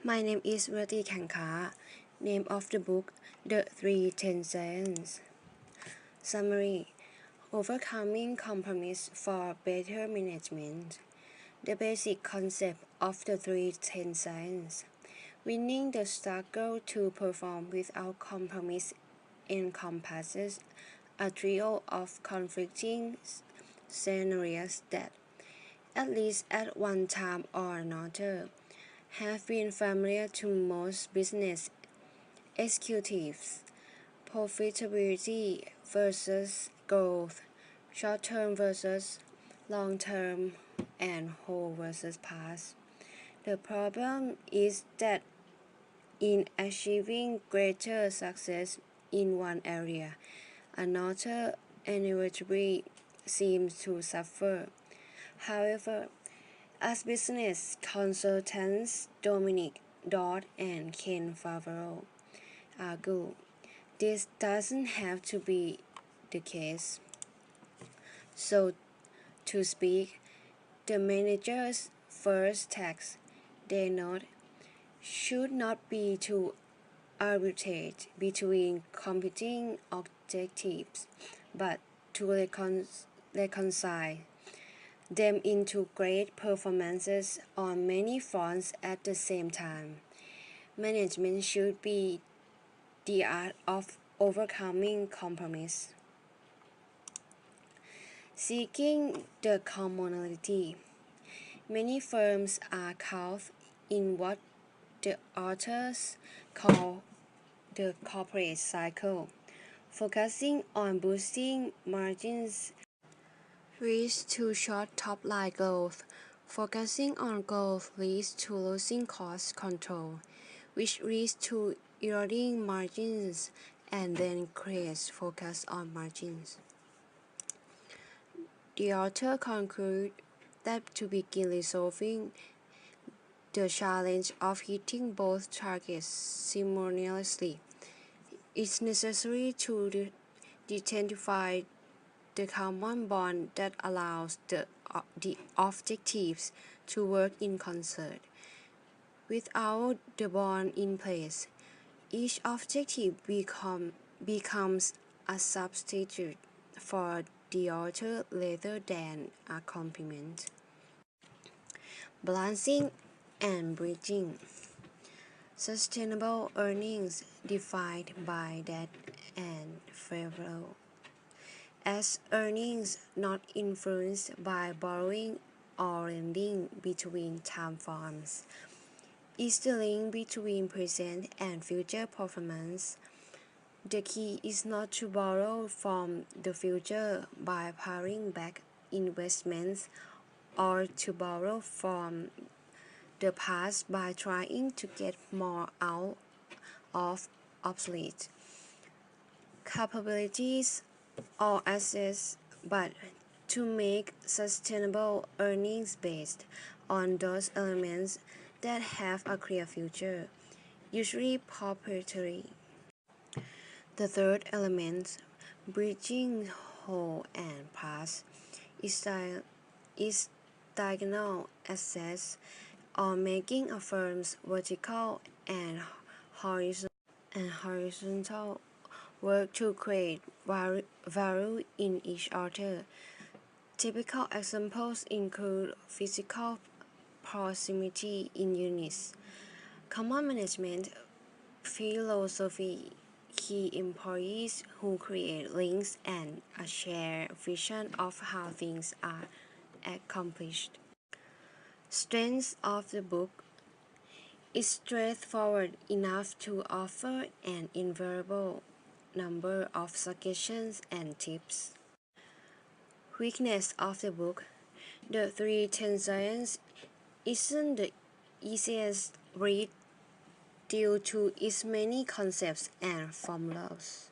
My name is Wiratee Kaengkar. Name of the book, The 3 Science. Summary: Overcoming compromise for better management. The basic concept of the 3 Science. Winning the struggle to perform without compromise encompasses a trio of conflicting scenarios that, at least at one time or another, have been familiar to most business executives. Profitability versus growth, short-term versus long-term, and whole versus past. The problem is that in achieving greater success in one area, another inevitably seems to suffer. However, as business consultants Dominic Dodd and Ken Favreau argue, this doesn't have to be the case. So to speak, the manager's first task, they note, should not be to arbitrate between competing objectives, but to reconcile them into great performances on many fronts at the same time. Management should be the art of overcoming compromise. Seeking the commonality. Many firms are caught in what the authors call the corporate cycle. Focusing on boosting margins leads to short top-line growth. Focusing on growth leads to losing cost control, which leads to eroding margins and then creates focus on margins. The author concludes that to begin resolving the challenge of hitting both targets simultaneously, it's necessary to identify the common bond that allows the objectives to work in concert. Without the bond in place, each objective becomes a substitute for the other rather than a complement. Balancing and bridging. Sustainable earnings defined by that and Favreau as earnings not influenced by borrowing or lending between time frames is the link between present and future performance. The key is not to borrow from the future by paring back investments or to borrow from the past by trying to get more out of obsolete capabilities or assets, but to make sustainable earnings based on those elements that have a clear future, usually proprietary. The third element, bridging whole and past, is diagonal access or making a firm's vertical and horizontal work to create value in each other. Typical examples include physical proximity in units, common management philosophy, key employees who create links, and a shared vision of how things are accomplished. Strengths of the book is straightforward enough to offer an invaluable number of suggestions and tips. Weakness of the book: the 3 Science isn't the easiest read due to its many concepts and formulas.